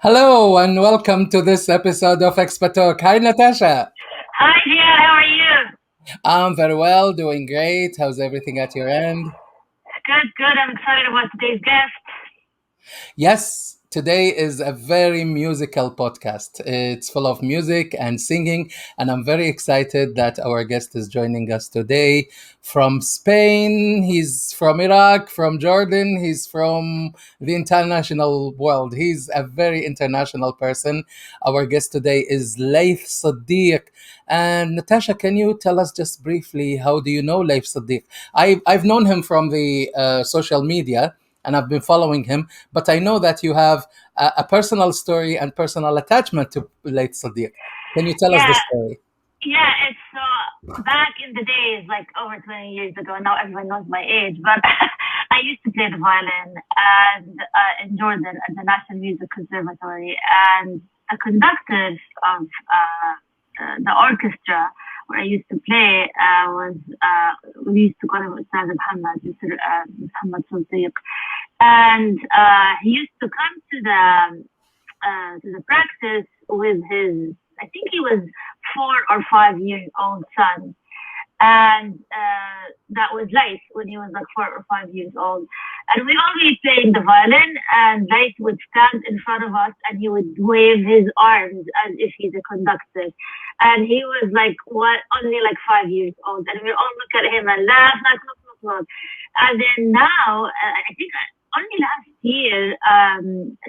Hello and welcome to this episode of ExpaTalk. Hi, Natasha. Hi, dear. How are you? I'm very well, doing great. How's everything at your end? Good, good. I'm excited about today's guest. Yes, today is a very musical podcast. It's full of music and singing, and I'm very excited that our guest is joining us today from Spain. He's from Iraq, from Jordan, he's from the international world. He's a very international person. Our guest today is Layth Sidiq. And Natasha, can you tell us just briefly how do you know Layth Sidiq? I've known him from the social media and I've been following him. But I know that you have a personal story and personal attachment to late Sadiq. Can you tell us the Yeah, story? yeah. It's back in the days, like over 20 years ago. Now everyone knows my age, but I used to play the violin and in Jordan at the National Music Conservatory, and a conductor of the orchestra where I used to play was we used to call him Ustaz Muhammad, Mr. Muhammad Sultaniq. And he used to come to the practice with his, I think he was 4 or 5 years old son, and that was Layth when he was like 4 or 5 years old. And we all be playing the violin, and Layth would stand in front of us and he would wave his arms as if he's a conductor. And he was like only like 5 years old, and we all look at him and laugh like look. And then now, I think only last year,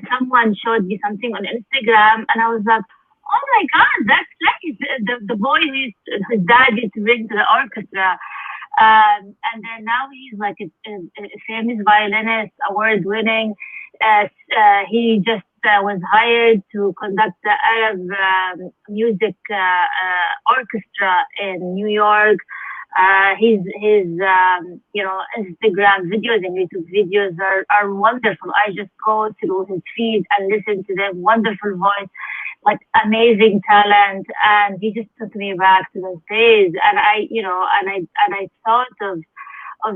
someone showed me something on Instagram, and I was like, "Oh my God, that's like the boy his dad used to bring to the orchestra." And then now he's like a famous violinist, award-winning. He just was hired to conduct the Arab Music Orchestra in New York. His Instagram videos and YouTube videos are wonderful. I just go through his feed and listen to them. Wonderful voice, like amazing talent, and he just took me back to those days. And I thought of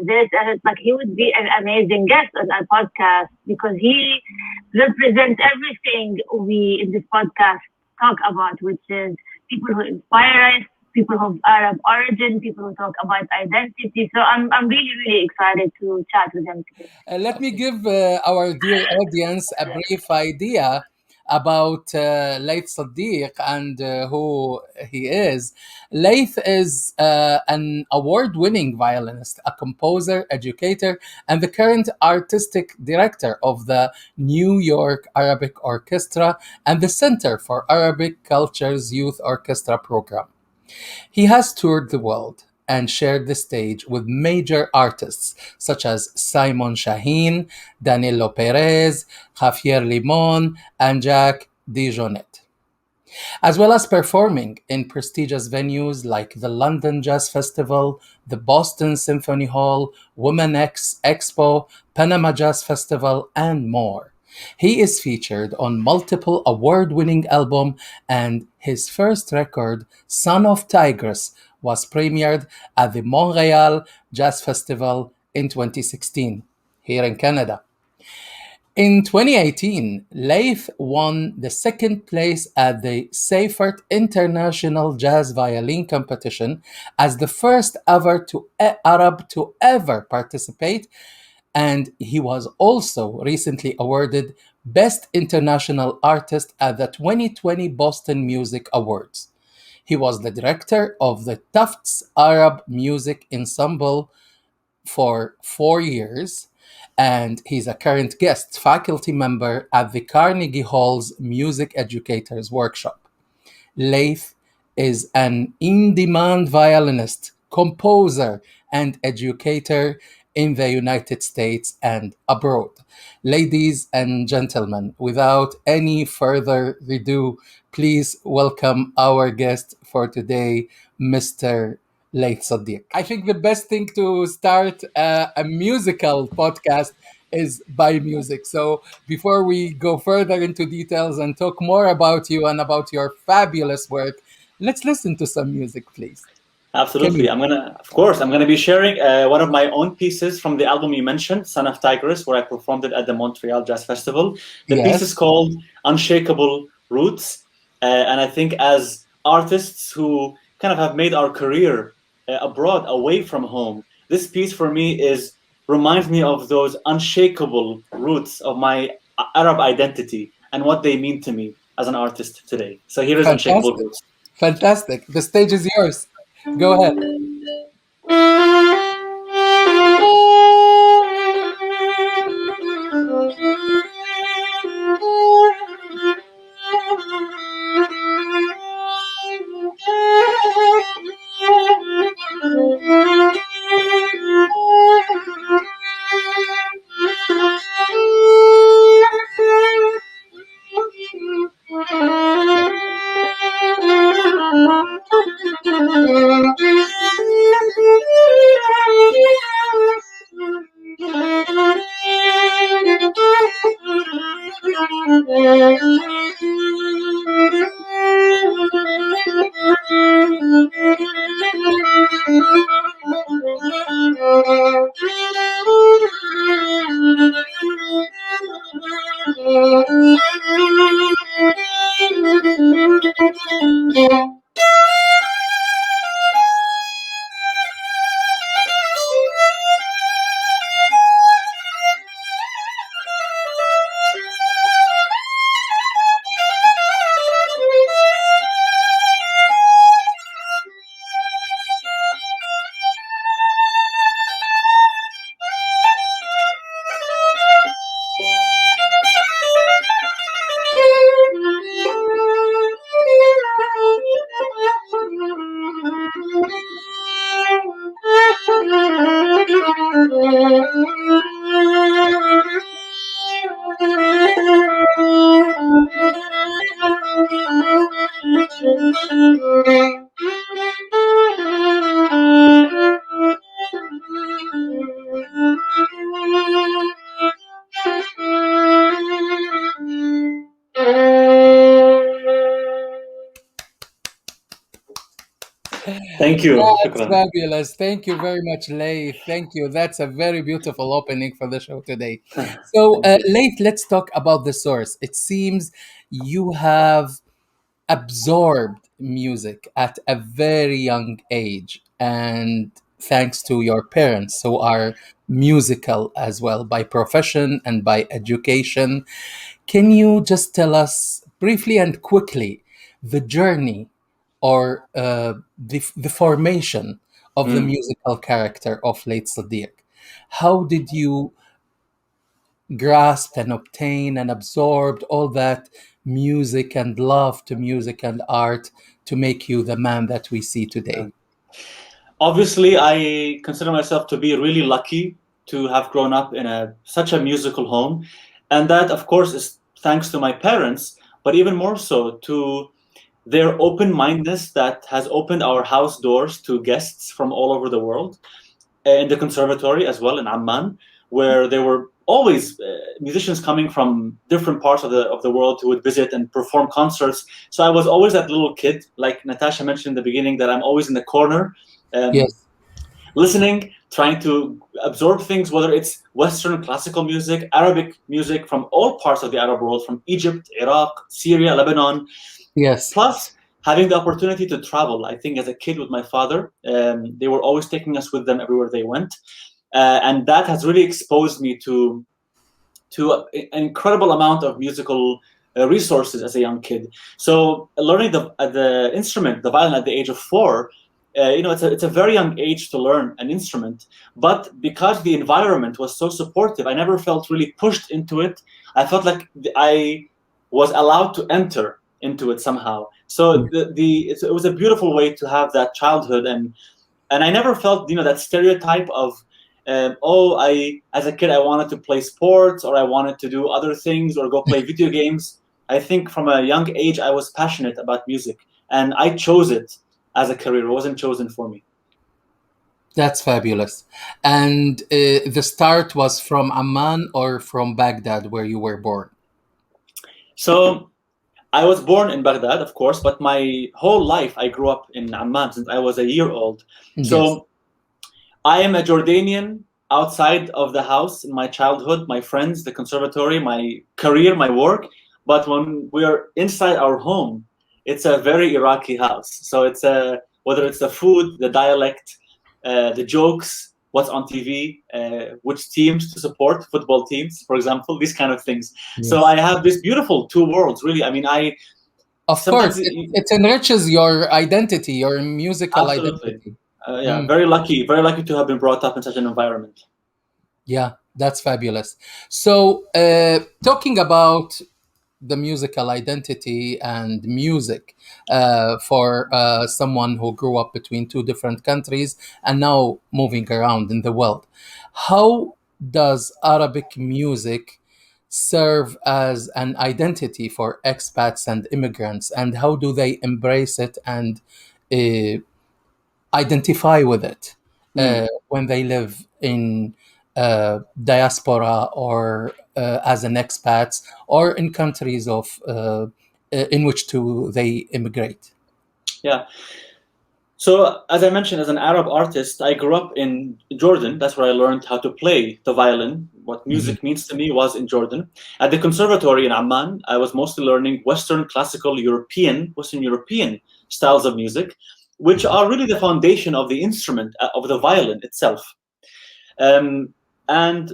this, and it's like he would be an amazing guest on our podcast because he represents everything we in this podcast talk about, which is people who inspire us, people of Arab origin, people who talk about identity. So I'm really, really excited to chat with them today. Let me give our dear audience a brief idea about Layth Sadiq and who he is. Layth is an award winning violinist, a composer, educator, and the current artistic director of the New York Arabic Orchestra and the Center for Arabic Culture's Youth Orchestra program. He has toured the world and shared the stage with major artists such as Simon Shaheen, Danilo Perez, Javier Limon, and Jack Dejohnette, as well as performing in prestigious venues like the London Jazz Festival, the Boston Symphony Hall, WOMEX Expo, Panama Jazz Festival, and more. He is featured on multiple award-winning albums, and his first record, Son of Tigris, was premiered at the Montreal Jazz Festival in 2016 here in Canada. In 2018, Layth won the second place at the Seifert International Jazz Violin Competition as the first ever Arab to ever participate, and he was also recently awarded Best International Artist at the 2020 Boston Music Awards. He was the director of the Tufts Arab Music Ensemble for 4 years, and he's a current guest faculty member at the Carnegie Hall's Music Educators Workshop. Layth is an in demand violinist, composer, and educator in the United States and abroad. Ladies and gentlemen, without any further ado, please welcome our guest for today, Mr. Layth Sadiq. I think the best thing to start a musical podcast is by music. So before we go further into details and talk more about you and about your fabulous work, let's listen to some music, please. Can Absolutely. you? Of course, I'm gonna be sharing one of my own pieces from the album you mentioned, Son of Tigris, where I performed it at the Montreal Jazz Festival. The piece is Yes, called Unshakable Roots, and I think as artists who kind of have made our career abroad, away from home, this piece for me is reminds me of those unshakable roots of my Arab identity and what they mean to me as an artist today. So here is Unshakable fantastic, Roots. fantastic. The stage is yours. Go ahead. Thank you. That's Shukran. fabulous. Thank you very much, Layth. Thank you. That's a very beautiful opening for the show today. So, Thank you. Layth, let's talk about the source. It seems you have absorbed music at a very young age, and thanks to your parents who are musical as well by profession and by education. Can you just tell us briefly and quickly the journey or the formation of the Mm. musical character of Layth Sidiq? How did you grasp and obtain and absorbed all that music and love to music and art to make you the man that we see today? Obviously, I consider myself to be really lucky to have grown up in such a musical home, and that, of course, is thanks to my parents, but even more so to their open-mindedness that has opened our house doors to guests from all over the world, in the conservatory as well in Amman, where there were always musicians coming from different parts of the world who would visit and perform concerts. So I was always that little kid, like Natasha mentioned in the beginning, that I'm always in the corner, um, Yes, listening, trying to absorb things, whether it's Western classical music, Arabic music from all parts of the Arab world, from Egypt, Iraq, Syria, Lebanon, yes, plus having the opportunity to travel. I think as a kid with my father, they were always taking us with them everywhere they went, and that has really exposed me to an incredible amount of musical resources as a young kid. So learning the instrument, the violin, at the age of 4. It's a very young age to learn an instrument, but because the environment was so supportive, I never felt really pushed into it. I felt like I was allowed to enter into it somehow. So it was a beautiful way to have that childhood, and I never felt that stereotype of I as a kid I wanted to play sports or I wanted to do other things or go play video games. I think from a young age I was passionate about music and I chose it as a career. It wasn't chosen for me. that's fabulous. And the start was from Amman or from Baghdad, where you were born? So I was born in Baghdad, of course, but my whole life I grew up in Amman since I was a year old. Yes. So I am a Jordanian outside of the house in my childhood, my friends, the conservatory, my career, my work. But when we are inside our home, it's a very Iraqi house. So it's whether it's the food, the dialect, the jokes, what's on TV, which teams to support, football teams, for example, these kind of things. So Yes. I have this beautiful two worlds, really. I mean, I Of course, sometimes it enriches your identity, your musical absolutely, identity. yeah, Mm. very lucky to have been brought up in such an environment. Yeah, that's fabulous. So, talking about the musical identity and music for someone who grew up between two different countries and now moving around in the world, how does Arabic music serve as an identity for expats and immigrants, and how do they embrace it and uh, identify with it Hmm. when they live in diaspora or as an expat or in countries of in which to they immigrate. Yeah. So, as I mentioned, as an Arab artist, I grew up in Jordan. That's where I learned how to play the violin. What Mhm. music means to me was in Jordan. At the conservatory in Amman, I was mostly learning Western European styles of music, which are really the foundation of the instrument, of the violin itself. Um, and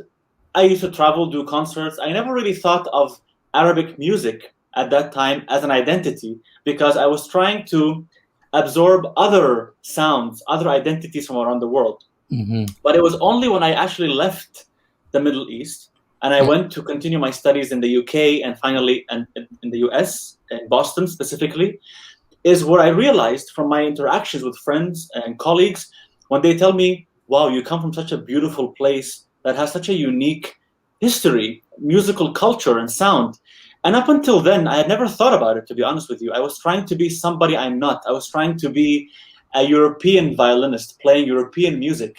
I used to travel, do concerts. I never really thought of Arabic music at that time as an identity because I was trying to absorb other sounds, other identities from around the world. Mhm. But it was only when I actually left the Middle East and I went to continue my studies in the UK and finally in the US, in Boston specifically, is where I realized from my interactions with friends and colleagues when they tell me, wow, you come from such a beautiful place that has such a unique history, musical culture, and sound. And up until then, I had never thought about it, to be honest with you. I was trying to be somebody I'm not. I was trying to be a European violinist playing European music.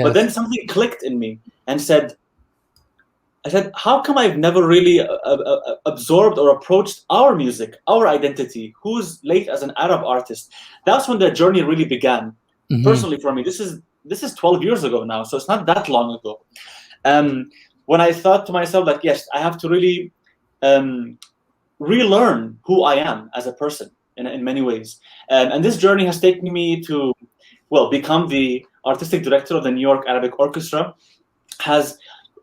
But then Yes. something clicked in me and I said, how come I've never really absorbed or approached our music, our identity? Who's Layth as an Arab artist? That's when the journey really began. Mhm. Personally, for me, this is 12 years ago now, so it's not that long ago. Um, when I thought to myself that yes, I have to really um, relearn who I am as a person in many ways, and this journey has taken me to become the artistic director of the New York Arabic Orchestra, has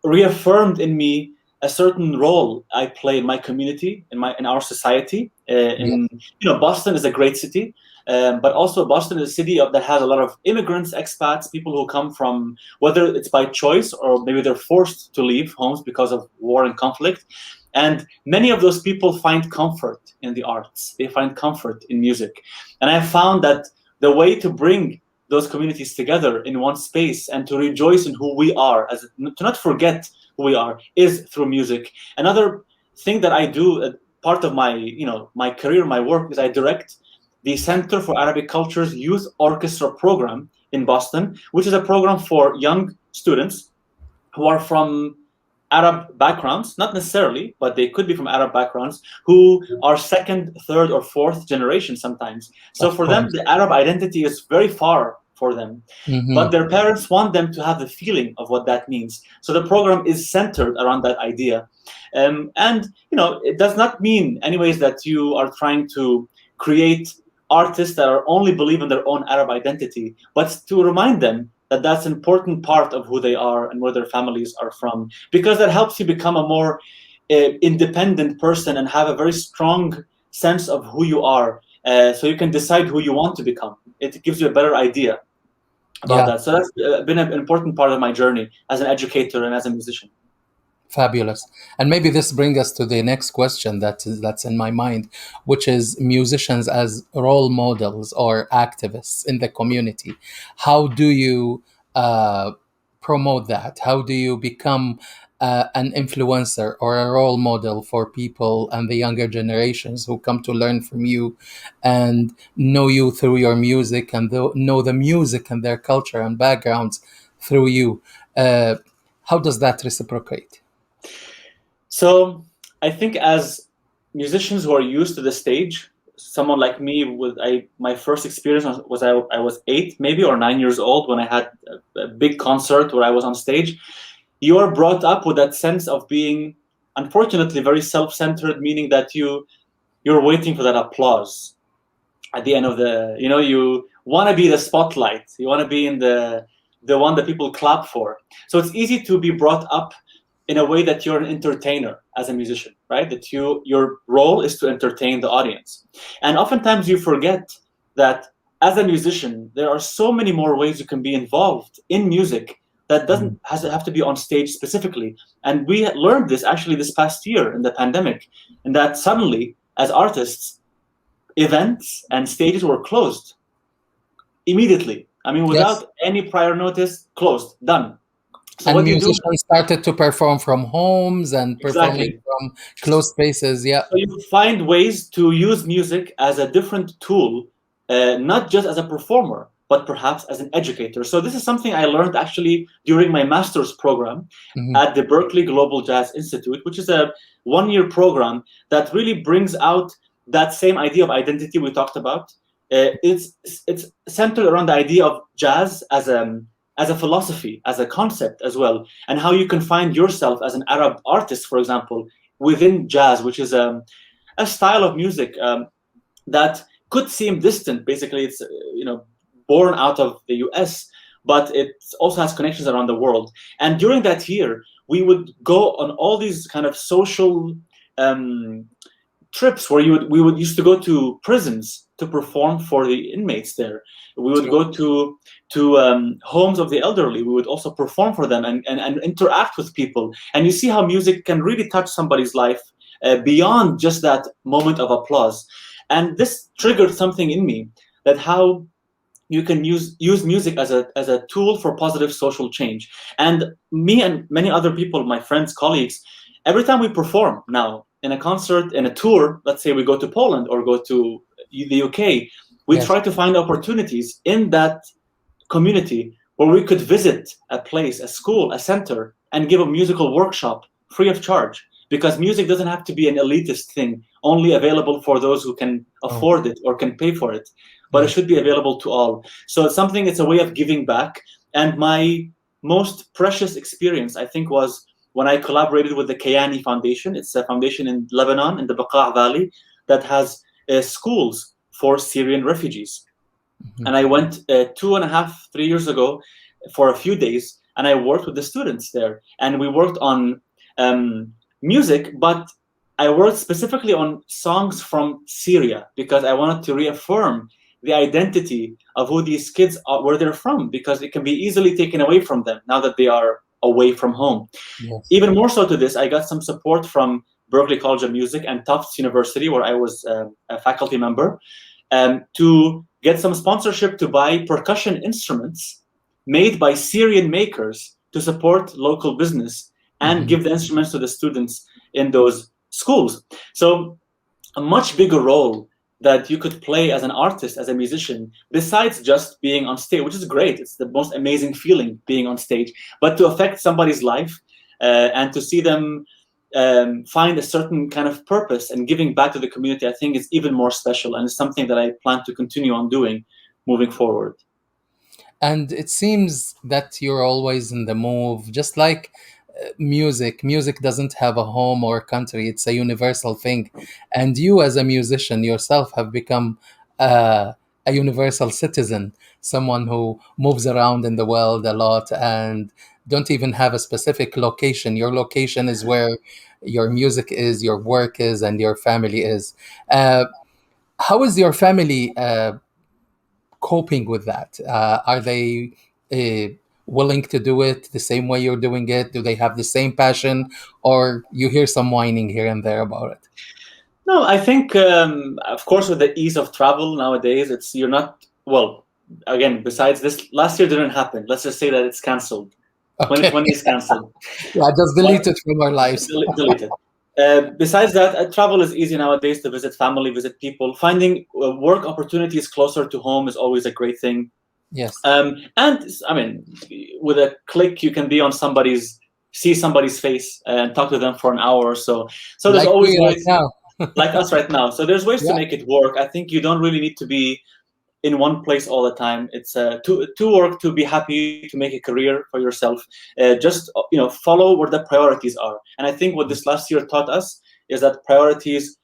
reaffirmed in me a certain role I play in my community, in our society. Yeah. Boston is a great city, but also Boston is a city that has a lot of immigrants, expats, people who come from whether it's by choice or maybe they're forced to leave homes because of war and conflict. And many of those people find comfort in the arts. They find comfort in music. And I found that the way to bring those communities together in one space and to rejoice in who we are, to not forget who we are, is through music. Another thing that I do, part of my career, my work, is I direct the Center for Arabic Culture's Youth Orchestra program in Boston, which is a program for young students who are from Arab backgrounds, not necessarily, but they could be from Arab backgrounds, who are second, third, or fourth generation sometimes. So Of for them, course. the Arab identity is very far for them. But Mhm. their parents want them to have the feeling of what that means. So the program is centered around that idea. And it does not mean, anyways, that you are trying to create artists that are only believe in their own Arab identity, but to remind them that that's an important part of who they are and where their families are from, because that helps you become a more independent person and have a very strong sense of who you are, so you can decide who you want to become. It gives you a better idea about Yeah. that. So that's been an important part of my journey as an educator and as a musician. Fabulous. And maybe this brings us to the next question that's in my mind, which is musicians as role models or activists in the community. How do you uh, promote that? How do you become an influencer or a role model for people and the younger generations who come to learn from you and know you through your music and know the music and their culture and backgrounds through you? How does that reciprocate? So I think as musicians who are used to the stage. Someone like me, my first experience was I was 8 maybe or 9 years old when I had a big concert where I was on stage. You are brought up with that sense of being, unfortunately, very self-centered, meaning that you're waiting for that applause at the end of the, you want to be the spotlight. You want to be in the one that people clap for. So it's easy to be brought up in a way that you're an entertainer as a musician, right? That your role is to entertain the audience. And oftentimes you forget that as a musician, there are so many more ways you can be involved in music that doesn't have to be on stage specifically. And we learned this actually this past year in the pandemic, and that suddenly, as artists, events and stages were closed immediately. I mean, without any prior notice, closed, done. So and what do you do? musicians started to perform from homes and performing Exactly. from closed spaces. Yeah. So you find ways to use music as a different tool, not just as a performer, but perhaps as an educator. So this is something I learned actually during my master's program at the Berklee Global Jazz Institute, which is a one-year program that really brings out that same idea of identity we talked about. It's centered around the idea of jazz as a philosophy, as a concept as well, and how you can find yourself as an Arab artist, for example, within jazz, which is a style of music that could seem distant. Basically, it's born out of the US, but it also has connections around the world. And during that year, we would go on all these kind of social trips where we would used to go to prisons to perform for the inmates there. We would go to homes of the elderly. We would also perform for them and interact with people. And you see how music can really touch somebody's life beyond just that moment of applause. And this triggered something in me, that how you can use music as a tool for positive social change. And me and many other people, my friends, colleagues, every time we perform now in a concert, in a tour, let's say we go to Poland or go to the UK, we try to find opportunities in that community where we could visit a place, a school, a center, and give a musical workshop free of charge. Because music doesn't have to be an elitist thing, only available for those who can afford it or can pay for it, but it should be available to all. So it's a way of giving back. And my most precious experience, I think, was when I collaborated with the Kayani Foundation. It's a foundation in Lebanon, in the Bekaa Valley, that has schools for Syrian refugees. And I went 2.5, 3 years ago for a few days, and I worked with the students there. And we worked on music, but I worked specifically on songs from Syria because I wanted to reaffirm the identity of who these kids are, where they're from, because it can be easily taken away from them now that they are away from home. Even more so to this, I got some support from Berklee College of Music and Tufts University, where I was a faculty member, to get some sponsorship to buy percussion instruments made by Syrian makers to support local business and give the instruments to the students in those schools. So a much bigger role that you could play as an artist, as a musician, besides just being on stage, which is great. It's the most amazing feeling, being on stage, but to affect somebody's life and to see them find a certain kind of purpose and giving back to the community, I think is even more special, and it's something that I plan to continue on doing moving forward. And it seems that you're always in the move, just like music doesn't have a home or a country. It's a universal thing, and you as a musician yourself have become a universal citizen, someone who moves around in the world a lot and don't even have a specific location. Your location is where your music is, your work is, and your family is. How is your family coping with that? Are they willing to do it the same way you're doing it? Do they have the same passion, or you hear some whining here and there about it? No, I think, of course, with the ease of travel nowadays, you're not, well, again, besides this, last year didn't happen. Let's just say that it's canceled. Okay. 2020 is canceled. Yeah, just delete it from our lives. Delete it. Besides that, travel is easy nowadays to visit family, visit people. Finding work opportunities closer to home is always a great thing. Yes. And I mean, with a click, you can be on see somebody's face and talk to them for an hour or so. So there's like always right now. like us right now. So there's ways to Yeah. make it work. I think you don't really need to be in one place all the time. It's to work, to be happy, to make a career for yourself. Just follow where the priorities are. And I think what this last year taught us is that priorities,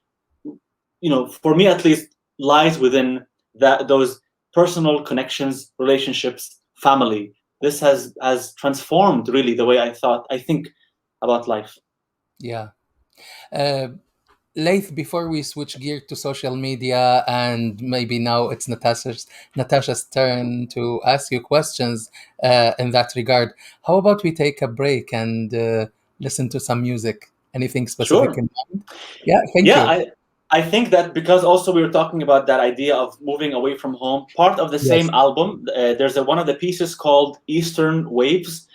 for me at least, lies within those personal connections, relationships, family. This has transformed really the way I think about life. Yeah. Uh, Layth, before we switch gear to social media, and maybe now it's Natasha's turn to ask you questions in that regard. How about we take a break and listen to some music? Anything specific Sure. in mind? Yeah, thank Yeah, you. I think that because also we were talking about that idea of moving away from home. Part of the same Yes. album, there's one of the pieces called Eastern Waves.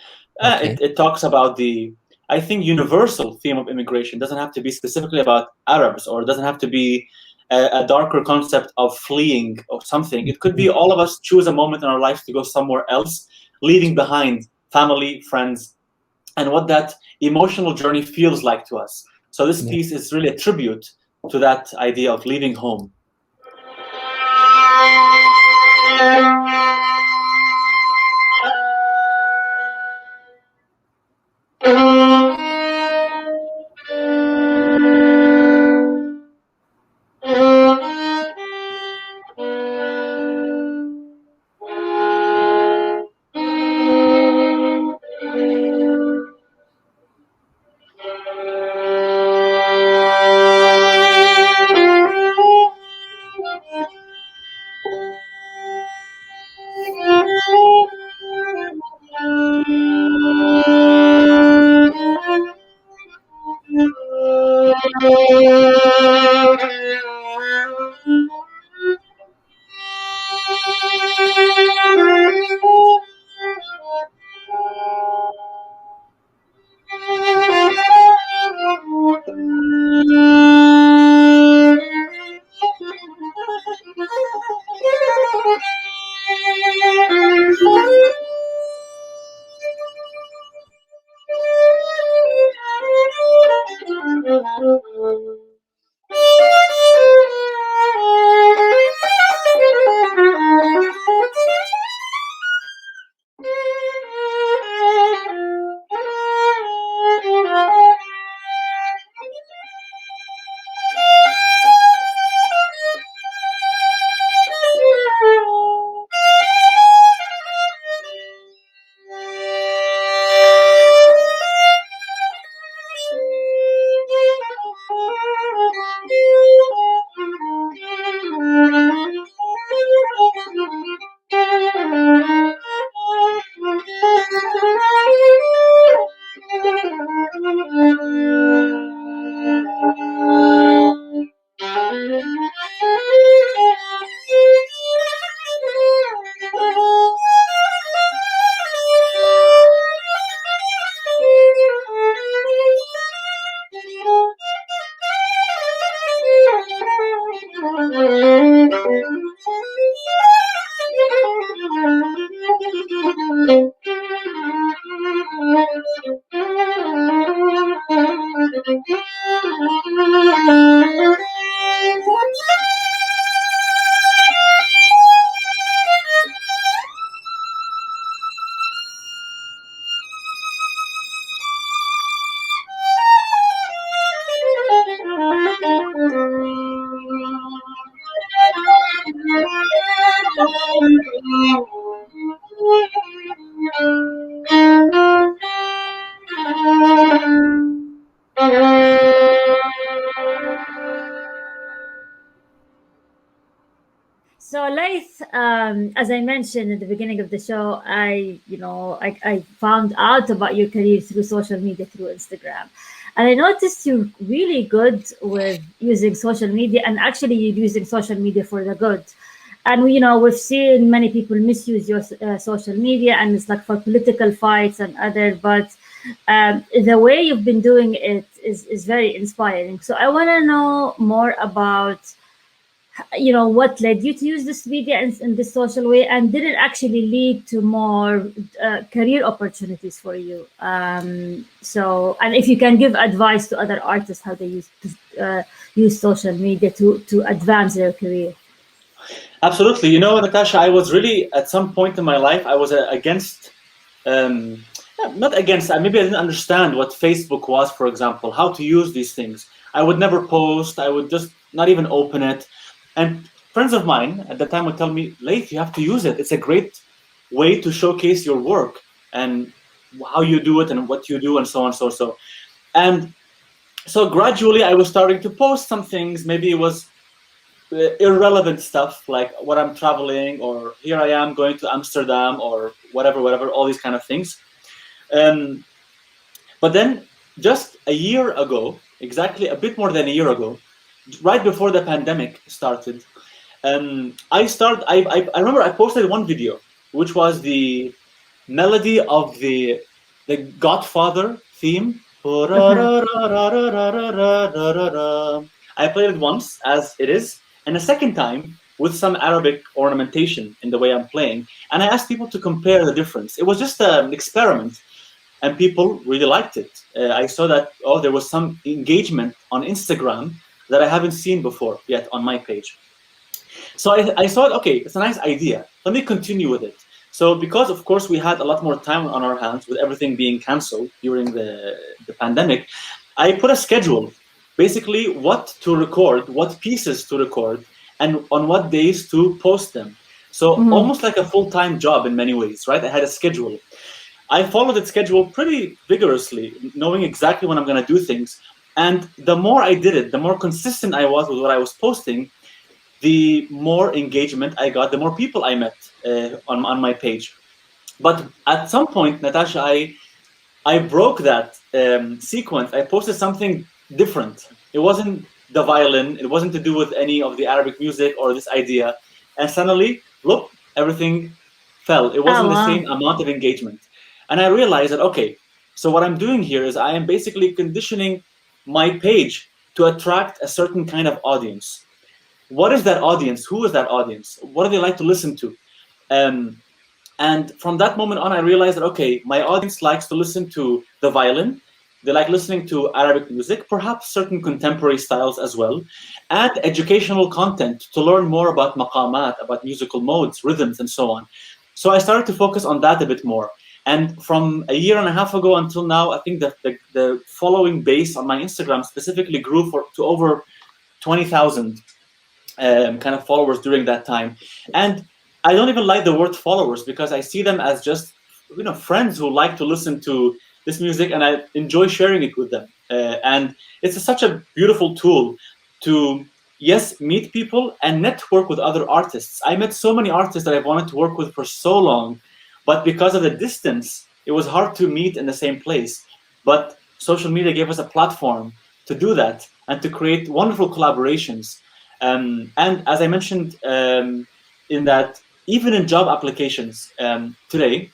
Okay. It talks about the, I think, universal theme of immigration. It doesn't have to be specifically about Arabs, or it doesn't have to be a darker concept of fleeing or something. It could be all of us choose a moment in our life to go somewhere else, leaving behind family, friends, and what that emotional journey feels like to us. So this Yeah. piece is really a tribute to that idea of leaving home. So, Layth, as I mentioned at the beginning of the show, I found out about your career through social media, through Instagram. And I noticed you're really good with using social media, and actually you're using social media for the good. And, we've seen many people misuse your social media, and it's like for political fights and other, but the way you've been doing it is very inspiring. So I want to know more about what led you to use this media in this social way, and did it actually lead to more career opportunities for you? And if you can give advice to other artists how they use social media to advance their career? Absolutely. You know, Natasha, I was really, at some point in my life, I was against, not against, maybe I didn't understand what Facebook was, for example, how to use these things. I would never post, I would just not even open it. And friends of mine at the time would tell me, Layth, you have to use it. It's a great way to showcase your work and how you do it and what you do and so on, so. And so gradually I was starting to post some things. Maybe it was irrelevant stuff like what I'm traveling, or here I am going to Amsterdam, or whatever, all these kind of things. But then just a year ago, exactly a bit more than a year ago, right before the pandemic started, I remember I posted one video, which was the melody of the Godfather theme. I played it once as it is, and a second time with some Arabic ornamentation in the way I'm playing. And I asked people to compare the difference. It was just an experiment, and people really liked it. I saw that, there was some engagement on Instagram that I haven't seen before yet on my page. So I thought, okay, it's a nice idea. Let me continue with it. So because, of course, we had a lot more time on our hands with everything being canceled during the pandemic, I put a schedule, basically what to record, what pieces to record, and on what days to post them. So almost like a full-time job in many ways, right? I had a schedule. I followed that schedule pretty vigorously, knowing exactly when I'm going to do things. And the more I did it, the more consistent I was with what I was posting, the more engagement I got, the more people I met on my page. But at some point, Natasha, I broke that sequence. I posted something different. It wasn't the violin. It wasn't to do with any of the Arabic music or this idea. And suddenly, look, everything fell. It wasn't the same amount of engagement. And I realized that, okay, so what I'm doing here is I am basically conditioning my page to attract a certain kind of audience. What is that audience? Who is that audience? What do they like to listen to? And from that moment on, I realized that, okay, my audience likes to listen to the violin. They like listening to Arabic music, perhaps certain contemporary styles as well, and educational content to learn more about maqamat, about musical modes, rhythms, and so on. So I started to focus on that a bit more. And from a year and a half ago until now, I think that the following base on my Instagram specifically grew to over 20,000 kind of followers during that time. And I don't even like the word followers, because I see them as just, friends who like to listen to this music, and I enjoy sharing it with them. And it's such a beautiful tool to, yes, meet people and network with other artists. I met so many artists that I've wanted to work with for so long, but because of the distance, it was hard to meet in the same place. But social media gave us a platform to do that and to create wonderful collaborations. And as I mentioned, in that, even in job applications today,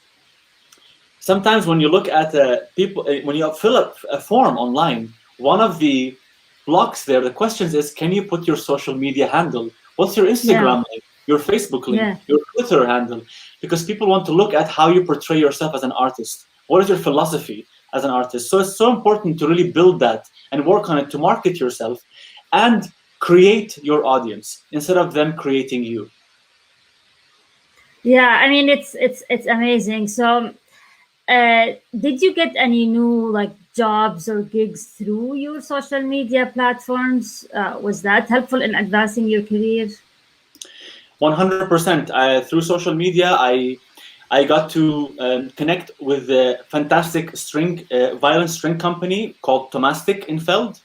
sometimes when you look at people, when you fill up a form online, one of the blocks there, the questions is, can you put your social media handle? What's your Instagram link, your Facebook link, your Twitter handle? Because people want to look at how you portray yourself as an artist. What is your philosophy as an artist? So it's so important to really build that and work on it to market yourself and create your audience instead of them creating you. Yeah, I mean, it's amazing. So did you get any new jobs or gigs through your social media platforms? Was that helpful in advancing your career? 100%. Through social media, I got to connect with a fantastic violin string company called Tomastic in Feld.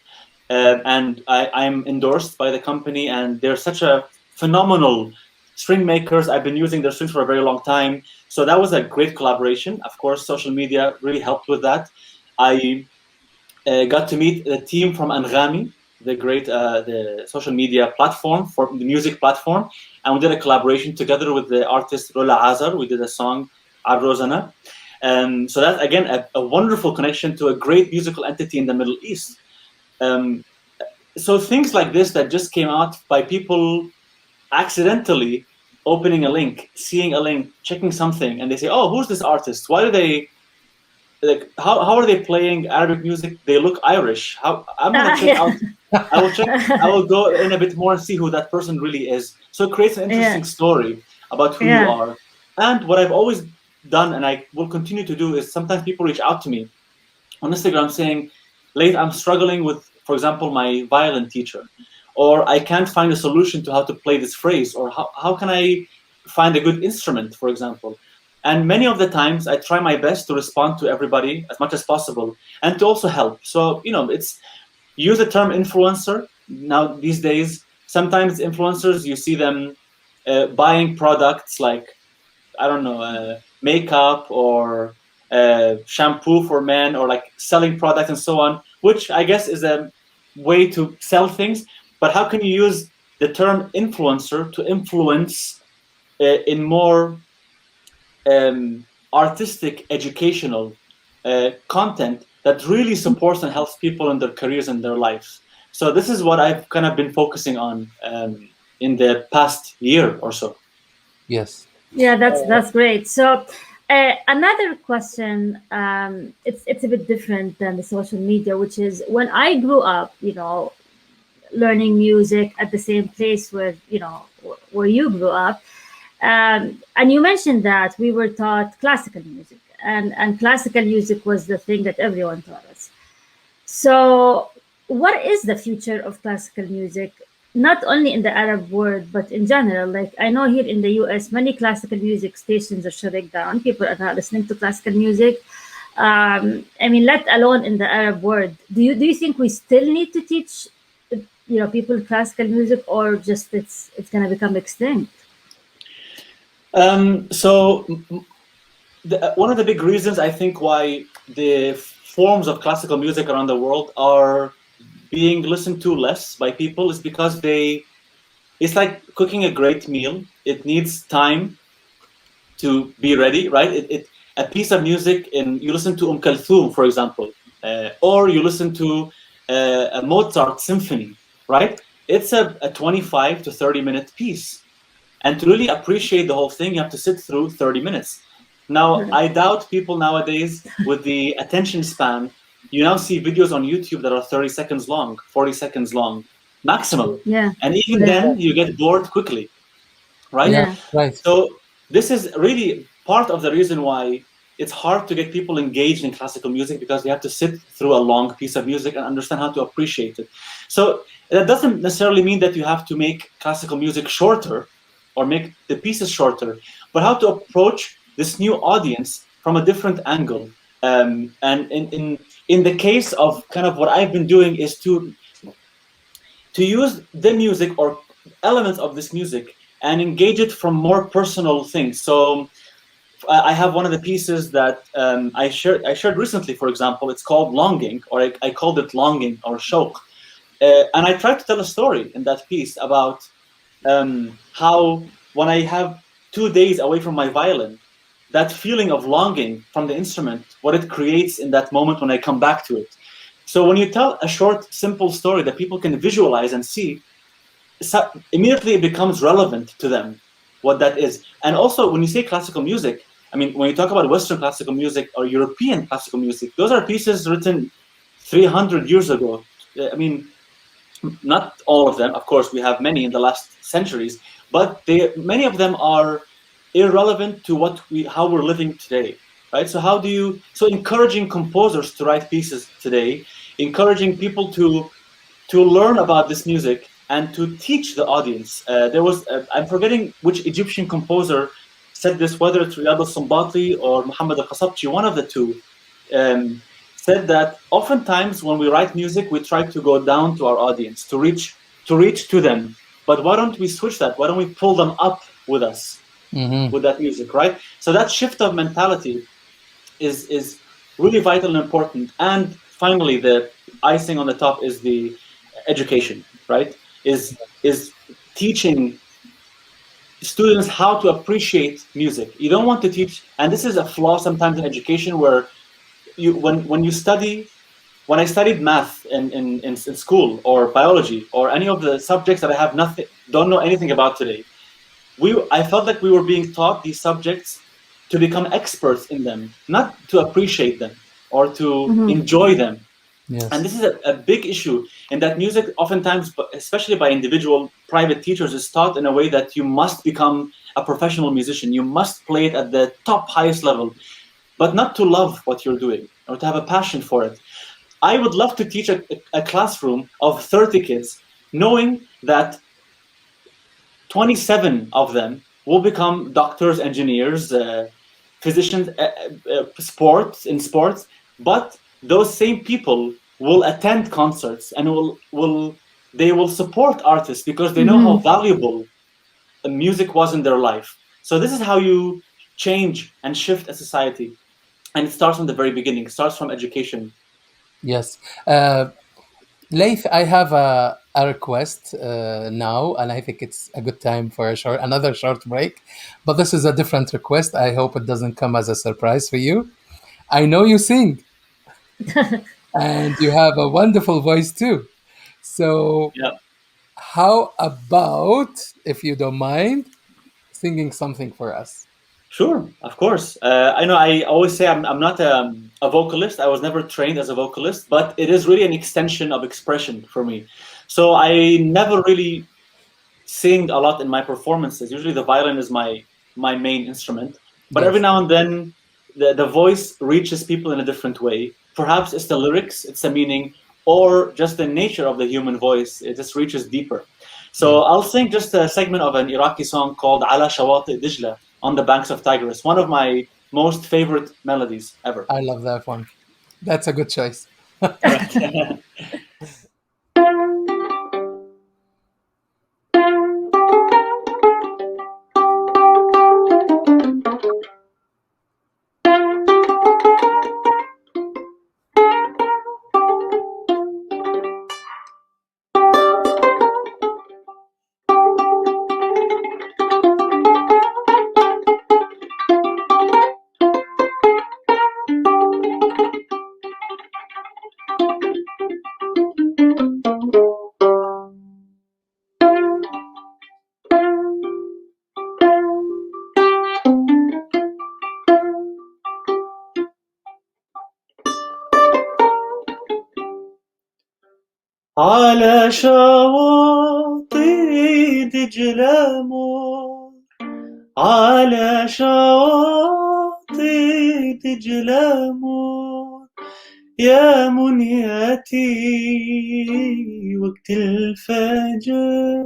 And I'm endorsed by the company, and they're such a phenomenal string makers. I've been using their strings for a very long time. So that was a great collaboration. Of course, social media really helped with that. I got to meet the team from Anghami, the great the social media platform, for the music platform. And we did a collaboration together with the artist Rola Azar. We did a song, Arrozana. So that's, again, a wonderful connection to a great musical entity in the Middle East. So things like this that just came out by people accidentally opening a link, seeing a link, checking something, and they say, oh, who's this artist? Why do they, how are they playing Arabic music? They look Irish. I'm gonna check out I will check. I will go in a bit more and see who that person really is. So it creates an interesting story about who you Yeah. are. And what I've always done, and I will continue to do, is sometimes people reach out to me on Instagram saying, Layth, I'm struggling with, for example, my violin teacher, or I can't find a solution to how to play this phrase, or how can I find a good instrument, for example. And many of the times I try my best to respond to everybody as much as possible and to also help. So, it's use the term influencer. Now, these days, sometimes influencers, you see them buying products like, I don't know, makeup or shampoo for men, or like selling products and so on, which I guess is a way to sell things. But how can you use the term influencer to influence in more artistic, educational content that really supports and helps people in their careers and their lives? So this is what I've kind of been focusing on in the past year or so. Yes. Yeah, that's great. So another question, it's a bit different than the social media, which is when I grew up, learning music at the same place where where you grew up, and you mentioned that we were taught classical music, and classical music was the thing that everyone taught us. So, what is the future of classical music? Not only in the Arab world, but in general. Like I know here in the US, many classical music stations are shutting down. People are not listening to classical music. I mean, let alone in the Arab world. Do you think we still need to teach, people classical music, or just it's gonna become extinct? So one of the big reasons I think why the forms of classical music around the world are being listened to less by people is because it's like cooking a great meal. It needs time to be ready, right? A piece of music, you listen to Kulthum, for example, or you listen to a Mozart symphony, right? It's a 25 to 30-minute piece. And to really appreciate the whole thing, you have to sit through 30 minutes. Now, I doubt people nowadays with the attention span, you now see videos on YouTube that are 30 seconds long, 40 seconds long, maximum. Yeah. And even then, you get bored quickly, right? Yeah. Right. So this is really part of the reason why it's hard to get people engaged in classical music, because they have to sit through a long piece of music and understand how to appreciate it. So that doesn't necessarily mean that you have to make classical music shorter or make the pieces shorter, but how to approach this new audience from a different angle. And in the case of kind of what I've been doing is to use the music or elements of this music and engage it from more personal things. So I have one of the pieces that I shared recently, for example. It's called Longing, or I called it Longing or Shawq. And I tried to tell a story in that piece about how when I have 2 days away from my violin, that feeling of longing from the instrument, what it creates in that moment when I come back to it. So when you tell a short, simple story that people can visualize and see, immediately it becomes relevant to them, what that is. And also, when you say classical music, I mean, when you talk about Western classical music or European classical music, those are pieces written 300 years ago. I mean, not all of them, of course, we have many in the last centuries, but many of them are irrelevant to how we're living today, right? So encouraging composers to write pieces today, encouraging people to learn about this music and to teach the audience. I'm forgetting which Egyptian composer said this, whether it's Riyad al-Sumbati or Muhammad al-Qasabchi, one of the two, said that oftentimes when we write music, we try to go down to our audience, to reach to them. But why don't we switch that? Why don't we pull them up with us, with that music, right? So that shift of mentality is really vital and important. And finally, the icing on the top is the education, right? Is teaching students how to appreciate music. You don't want to teach, and this is a flaw sometimes in education, where when I studied math in school, or biology, or any of the subjects that I don't know anything about today, I felt like we were being taught these subjects to become experts in them, not to appreciate them or to enjoy them. And Yes. this is a big issue in that music, oftentimes, especially by individual private teachers, is taught in a way that you must become a professional musician. You must play it at the top, highest level, but not to love what you're doing or to have a passion for it. I would love to teach a classroom of 30 kids, knowing that 27 of them will become doctors, engineers, physicians, sports, but those same people will attend concerts and will support artists because they know how Mhm. valuable music was in their life. So this is how you change and shift a society, and it starts from the very beginning. It starts from education. Yes. Layth, I have a request now, and I think it's a good time for another short break. But this is a different request. I hope it doesn't come as a surprise for you. I know you sing, and you have a wonderful voice too. So, Yeah. how about, if you don't mind, singing something for us? Sure, of course. I know I always say I'm not a vocalist. I was never trained as a vocalist, but it is really an extension of expression for me. So I never really sing a lot in my performances. Usually the violin is my main instrument, but every Yes, now and then the voice reaches people in a different way. Perhaps it's the lyrics, it's the meaning, or just the nature of the human voice. It just reaches deeper. So yes. I'll sing just a segment of an Iraqi song called Ala Shawati Dijla, on the banks of Tigris, one of my most favorite melodies ever. I love that one. That's a good choice. Right. على شواطئ دجلة مور، على شواطئ دجلة مور، يا منيتي وقت الفجر،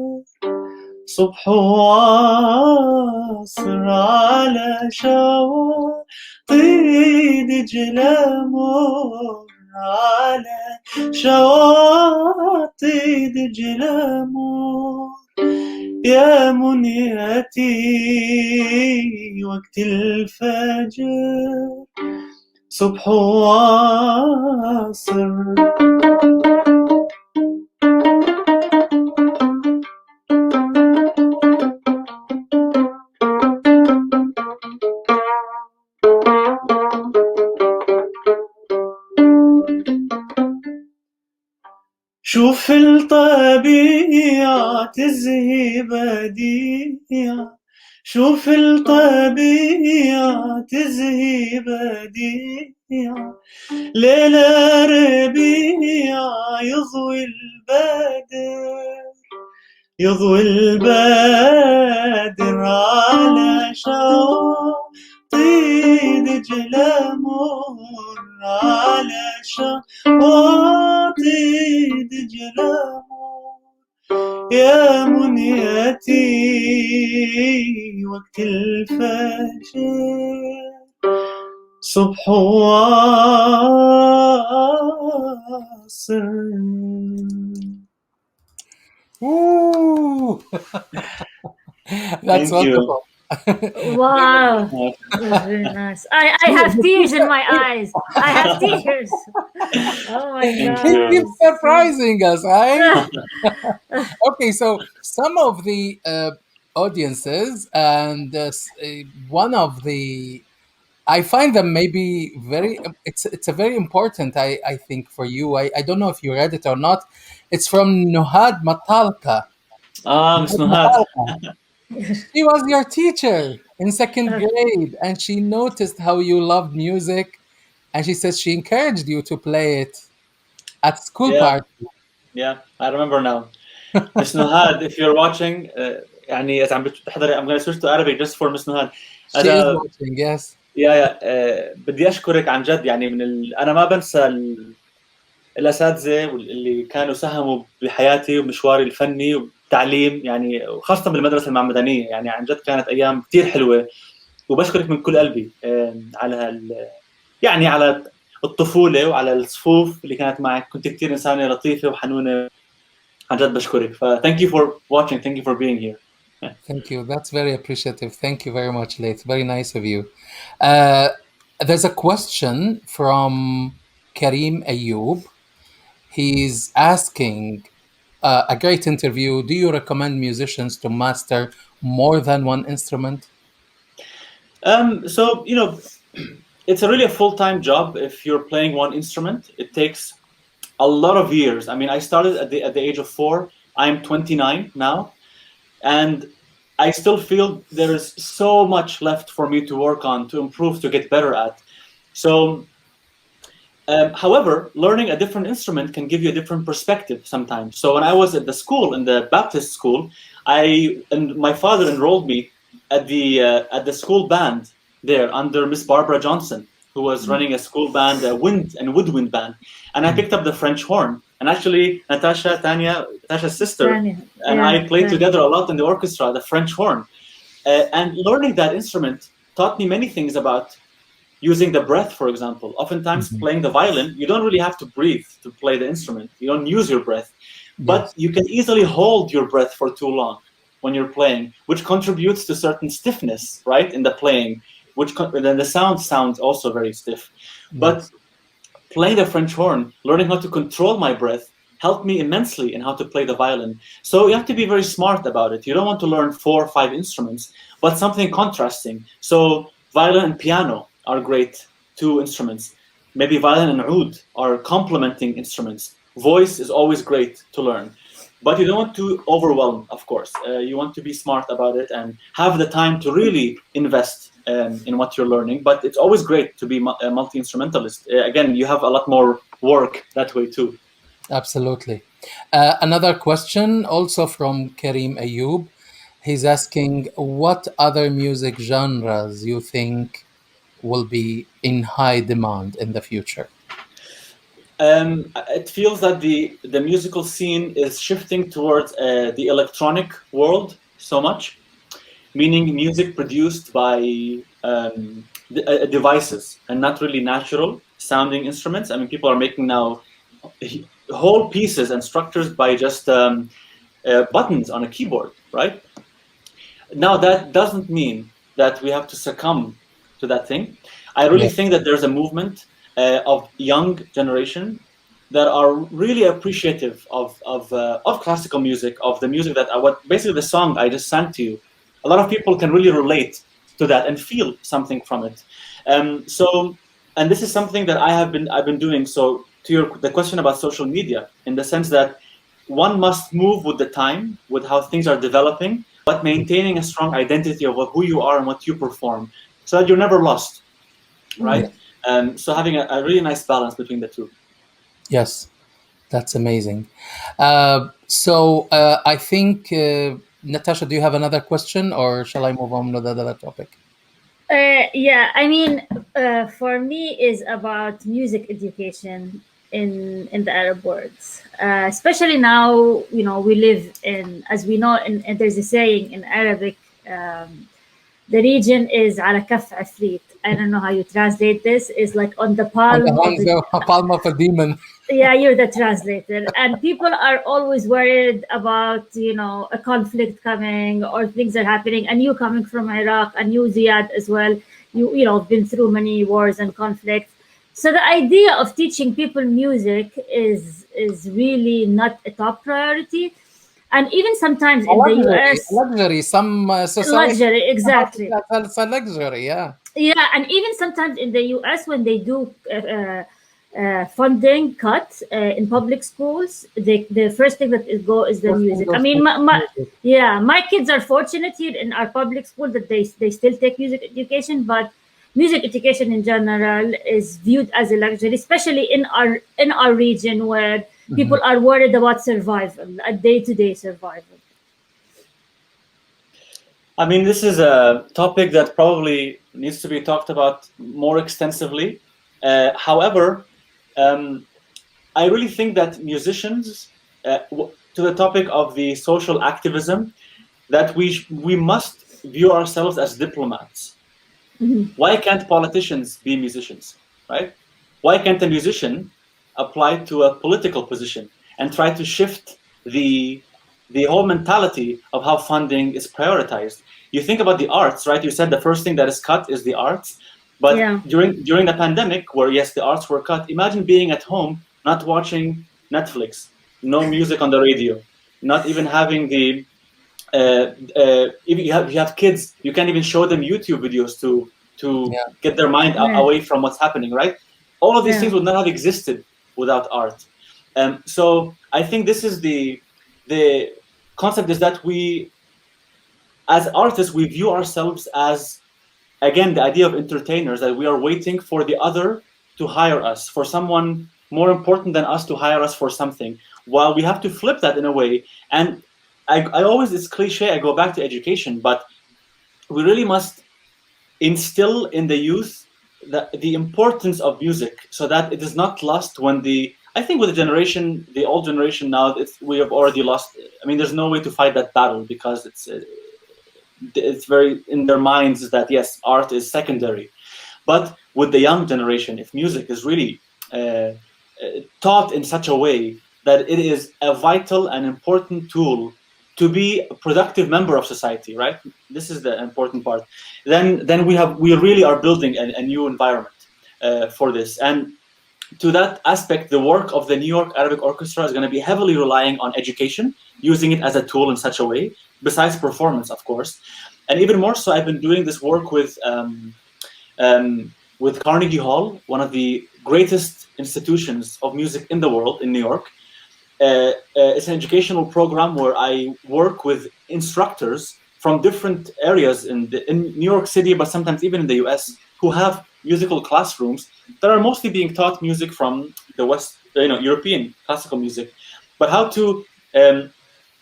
صبح وعصر على شواطئ دجلة مور، على شواطئ دجلة مور، يا منيتي وقت الفجر، صبح وعصر. شوف الطبيعة تزهي بديعة، شوف الطبيعة تزهي بديعة، ليلة ربيع يضوي البدر، يضوي البدر على شاطئ دجلة مر، على شاطئ دجلة مر، يا منيتي وقت الفجر، صبح وعصر. Ooh, that's Thank you. wonderful. Wow, it was really nice. I have tears in my eyes. I have tears. Oh my Thank god, He it you. keeps was so. surprising us, right? Okay, so some of the audiences, and one of the, I find them maybe very. It's a very important. I think for you. I don't know if you read it or not. It's from Nuhad Matalka. Miss Nuhad Nuhat. Matalka. She was your teacher in second grade, and she noticed how you loved music, and she says she encouraged you to play it. at school Yeah, party. yeah, I remember now. Miss Nuhad, if you're watching, يعني إذا عم بتحضري, I'm going to switch to Arabic just for Miss Nuhad. She is watching, yes. يا بدي اشكرك عن جد، يعني انا ما بنسى الاساتذه اللي كانوا ساهموا بحياتي ومشواري الفني والتعليم، يعني وخاصه بالمدرسه المعمدانيه، يعني عن جد كانت ايام كثير حلوه. وبشكرك من كل قلبي على يعني على الطفوله وعلى الصفوف اللي كانت معك. كنت كثير انسانه لطيفه وحنونه، عن جد بشكرك. ف thank you for watching, thank you for being here. Thank you. That's very appreciative. Thank you very much, Layth. Very nice of you. There's a question from Karim Ayoub. He's asking a great interview. Do you recommend musicians to master more than one instrument? So, you know, it's really a full-time job. If you're playing one instrument, it takes a lot of years. I mean, I started at the age of 4. I'm 29 now, and I still feel there is so much left for me to work on, to improve, to get better at. So, however, learning a different instrument can give you a different perspective sometimes. So when I was at the school, in the Baptist school, my father enrolled me at the school band there under Miss Barbara Johnson, who was running a school band, a wind and woodwind band, and I picked up the French horn. And actually, Natasha's sister, and I played together a lot in the orchestra, the French horn. And learning that instrument taught me many things about using the breath, for example. Oftentimes, playing the violin, you don't really have to breathe to play the instrument. You don't use your breath, but you can easily hold your breath for too long when you're playing, which contributes to certain stiffness, right, in the playing, then the sounds also very stiff. But playing the French horn, learning how to control my breath, helped me immensely in how to play the violin. So you have to be very smart about it. You don't want to learn 4 or 5 instruments, but something contrasting. So violin and piano are great 2 instruments. Maybe violin and oud are complementing instruments. Voice is always great to learn. But you don't want to overwhelm, of course. You want to be smart about it and have the time to really invest in what you're learning. But it's always great to be a multi-instrumentalist. Again, you have a lot more work that way too. Absolutely. Another question also from Karim Ayoub. He's asking, what other music genres you think will be in high demand in the future? It feels that the musical scene is shifting towards the electronic world so much, meaning music produced by devices and not really natural sounding instruments. I mean, people are making now whole pieces and structures by just buttons on a keyboard, right? Now, that doesn't mean that we have to succumb to that thing. I really think that there's a movement of young generation that are really appreciative of classical music, of the music that basically the song I just sang to you. A lot of people can really relate to that and feel something from it. And this is something that I've been doing. So to the question about social media, in the sense that one must move with the time, with how things are developing, but maintaining a strong identity of who you are and what you perform, so that you're never lost, right? So having a really nice balance between the two. Yes, that's amazing. So I think, Natasha, do you have another question, or shall I move on to the other topic? Yeah, I mean, for me, is about music education in the Arab world, especially now. You know, we live in, as we know, and there's a saying in Arabic. The region is على كف عفريت. I don't know how you translate this. It's like on the palm of a demon. Yeah, you're the translator. And people are always worried about, you know, a conflict coming or things are happening. And you coming from Iraq, and you, Zyad, as well, you know, been through many wars and conflicts. So the idea of teaching people music is really not a top priority. And even sometimes in the US, luxury, some society, luxury, exactly. It's a luxury, yeah. Yeah, and even sometimes in the US, when they do funding cut in public schools, the first thing that go is the music. I mean, my kids are fortunate here in our public school that they still take music education, but music education in general is viewed as a luxury, especially in our region where Mhm. people are worried about survival, a day-to-day survival. I mean, this is a topic that probably needs to be talked about more extensively. However, um, I really think that musicians, to the topic of the social activism, that we must view ourselves as diplomats. Why can't politicians be musicians, right? Why can't a musician apply to a political position and try to shift the the whole mentality of how funding is prioritized? You think about the arts, right? You said the first thing that is cut is the arts, but Yeah, during the pandemic, where yes, the arts were cut. Imagine being at home, not watching Netflix, no music on the radio, not even having the if you have kids, you can't even show them YouTube videos to Yeah. get their mind yeah, away from what's happening, right? All of these yeah. things would not have existed without art. So I think this is the concept is that we, as artists, we view ourselves as, again, the idea of entertainers, that we are waiting for the other to hire us, for someone more important than us to hire us for something. While we have to flip that in a way, and I always, it's cliche, I go back to education, but we really must instill in the youth the importance of music so that it is not lost when I think with the generation, the old generation now, we have already lost. I mean, there's no way to fight that battle because it's very in their minds that yes, art is secondary. But with the young generation, if music is really taught in such a way that it is a vital and important tool to be a productive member of society, right? This is the important part. Then we really are building a new environment for this. And to that aspect, the work of the New York Arabic Orchestra is going to be heavily relying on education, using it as a tool in such a way, besides performance, of course. And even more so, I've been doing this work with Carnegie Hall, one of the greatest institutions of music in the world in New York. It's an educational program where I work with instructors from different areas in New York City, but sometimes even in the US, who have musical classrooms that are mostly being taught music from the West, European classical music, but how to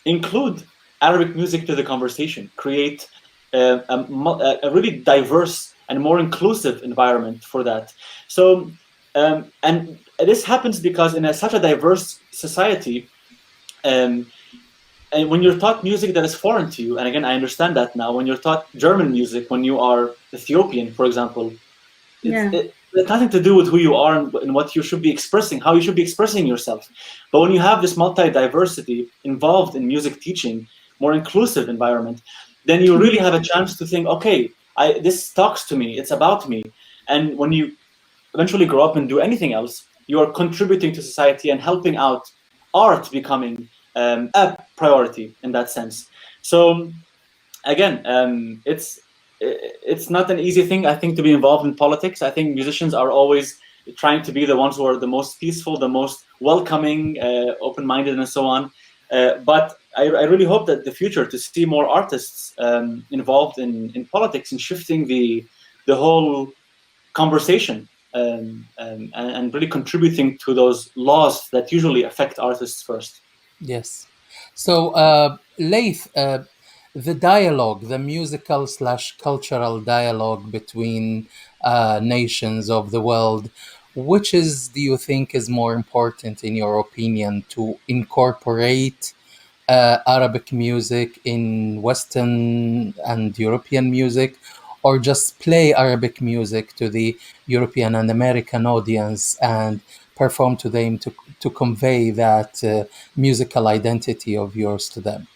include Arabic music to the conversation, create a really diverse and more inclusive environment for that. So, and this happens because in such a diverse society, and when you're taught music that is foreign to you, and again, I understand that now, when you're taught German music, when you are Ethiopian, for example, Yeah. it has nothing to do with who you are and what you should be expressing, how you should be expressing yourself. But when you have this multi-diversity involved in music teaching, more inclusive environment, then you really have a chance to think, okay, this talks to me, it's about me. And when you eventually grow up and do anything else, you are contributing to society and helping out art becoming a priority in that sense. So again, it's not an easy thing, I think, to be involved in politics. I think musicians are always trying to be the ones who are the most peaceful, the most welcoming, open-minded, and so on. But I really hope that the future to see more artists involved in politics and shifting the whole conversation and really contributing to those laws that usually affect artists first. Yes. So, Layth, the dialogue, the musical slash cultural dialogue between nations of the world, which do you think is more important, in your opinion, to incorporate Arabic music in Western and European music, or just play Arabic music to the European and American audience and perform to them to convey that musical identity of yours to them?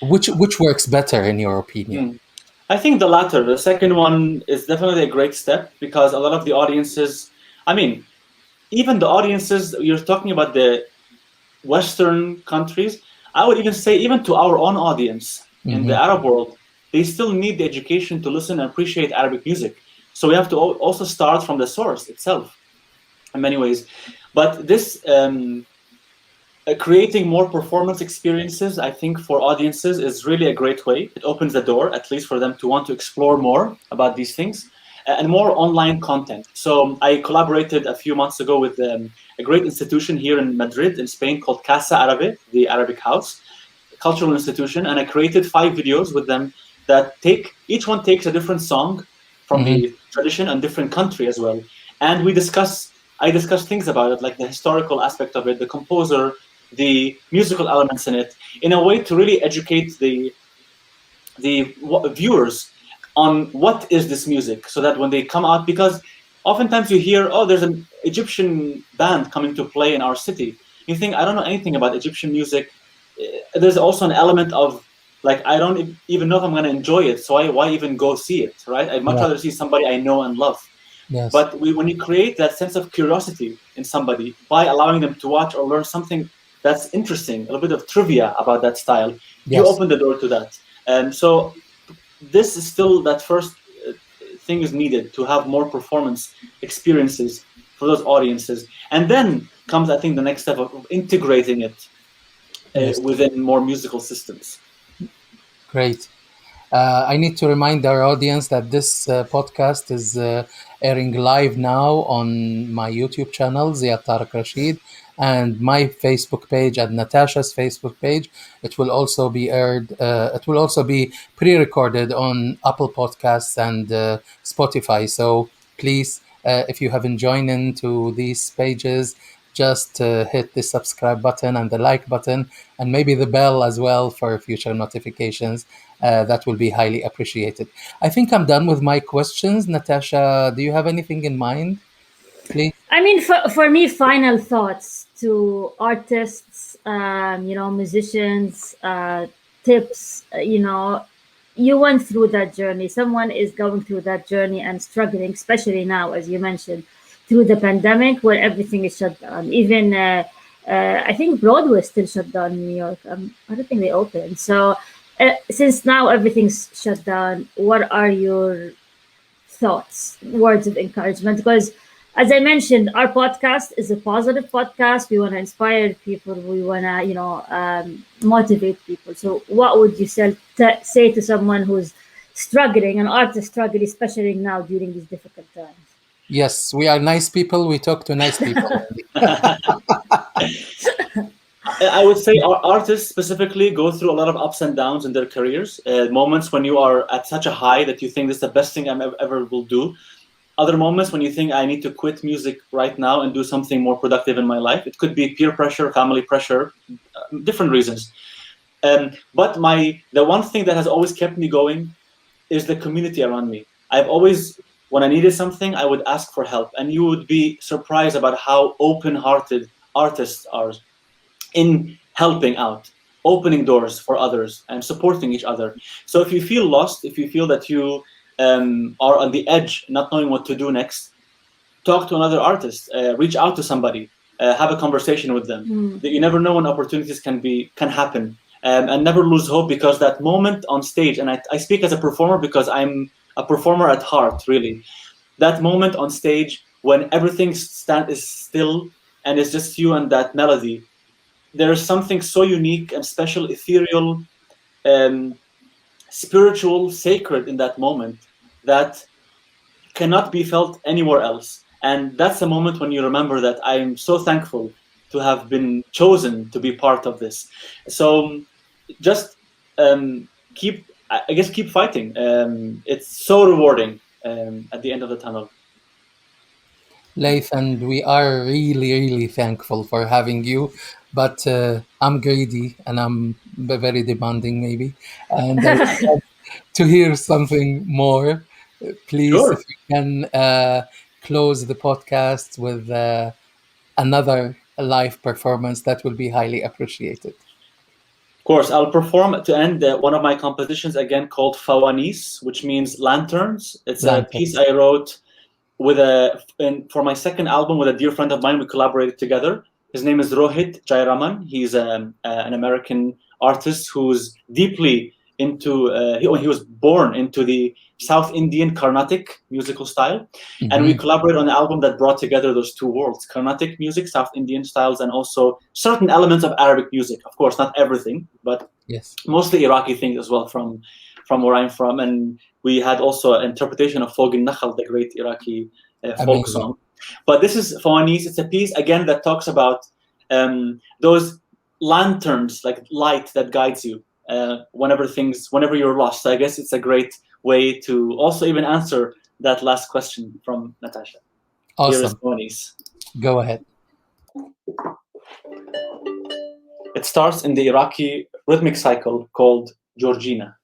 Which works better, in your opinion? Mm. I think the latter. The second one is definitely a great step because a lot of the audiences, I mean, even the audiences, you're talking about the Western countries, I would even say even to our own audience in the Hmm. Arab world, they still need the education to listen and appreciate Arabic music. So we have to also start from the source itself in many ways. But this creating more performance experiences, I think, for audiences is really a great way. It opens the door, at least for them to want to explore more about these things. and more online content. So I collaborated a few months ago with a great institution here in Madrid, in Spain, called Casa Árabe, the Arabic House, a cultural institution, and I created 5 videos with them that each one takes a different song from the tradition and different country as well. And I discuss things about it, like the historical aspect of it, the composer, the musical elements in it, in a way to really educate the viewers on what is this music, so that when they come out, because oftentimes you hear, oh, there's an Egyptian band coming to play in our city. You think, I don't know anything about Egyptian music. There's also an element of, like, I don't even know if I'm going to enjoy it, so why even go see it, right? I'd much rather see somebody I know and love. Yes. But when you create that sense of curiosity in somebody by allowing them to watch or learn something that's interesting, a little bit of trivia about that style, you open the door to that. So this is still, that first thing is needed to have more performance experiences for those audiences. And then comes, I think, the next step of integrating it within more musical systems. Great. I need to remind our audience that this podcast is airing live now on my YouTube channel, Zyad Tariq Rasheed, and my Facebook page and Natasha's Facebook page. It will also be aired. It will also be pre-recorded on Apple Podcasts and Spotify. So please, if you haven't joined into these pages, just hit the subscribe button and the like button, and maybe the bell as well for future notifications. That will be highly appreciated. I think I'm done with my questions. Natasha, do you have anything in mind, please? I mean, for me, final thoughts to artists, musicians, tips, you went through that journey. Someone is going through that journey and struggling, especially now, as you mentioned, through the pandemic where everything is shut down. Even, I think Broadway is still shut down in New York. I don't think they open. So since now everything's shut down, what are your thoughts, words of encouragement? Because as I mentioned, our podcast is a positive podcast. We want to inspire people. We want to, motivate people. So what would you say to someone who's struggling, an artist struggling, especially now during these difficult times? Yes, we are nice people. We talk to nice people. I would say our artists specifically go through a lot of ups and downs in their careers. Moments when you are at such a high that you think this is the best thing I ever will do. Other moments when you think I need to quit music right now and do something more productive in my life. It could be peer pressure, family pressure, different reasons. But the one thing that has always kept me going is the community around me. I've always, when I needed something, I would ask for help. And you would be surprised about how open-hearted artists are in helping out, opening doors for others and supporting each other. So if you feel lost, if you feel that you are on the edge, not knowing what to do next, talk to another artist, reach out to somebody, have a conversation with them. That you never know when opportunities can happen, and never lose hope, because that moment on stage, and I speak as a performer because I'm a performer at heart, really. That moment on stage when everything is still and it's just you and that melody, there is something so unique and special, ethereal, spiritual, sacred in that moment that cannot be felt anywhere else. And that's a moment when you remember that I'm so thankful to have been chosen to be part of this. So just keep fighting. It's so rewarding at the end of the tunnel. Layth, and we are really, really thankful for having you. But I'm greedy and I'm very demanding, maybe. And I would love to hear something more. Please, Sure. if you can close the podcast with another live performance, that will be highly appreciated. Of course, I'll perform to end one of my compositions again called Fawanis, which means lanterns. It's a piece I wrote for my second album with a dear friend of mine. We collaborated together. His name is Rohit Jairaman. He's an American artist who's deeply into, he was born into the South Indian Carnatic musical style. And we collaborated on an album that brought together those two worlds, Carnatic music, South Indian styles, and also certain elements of Arabic music. Of course, not everything, but mostly Iraqi things as well from where I'm from. And We had also an interpretation of Fog al-Nakhal, the great Iraqi folk Amazing. song. But this is Fawanis. It's a piece again that talks about those lanterns, like light that guides you whenever you're lost. So I guess it's a great way to also even answer that last question from Natasha. Here is Awesome. Fawanis. Go ahead. It starts in the Iraqi rhythmic cycle called Georgina.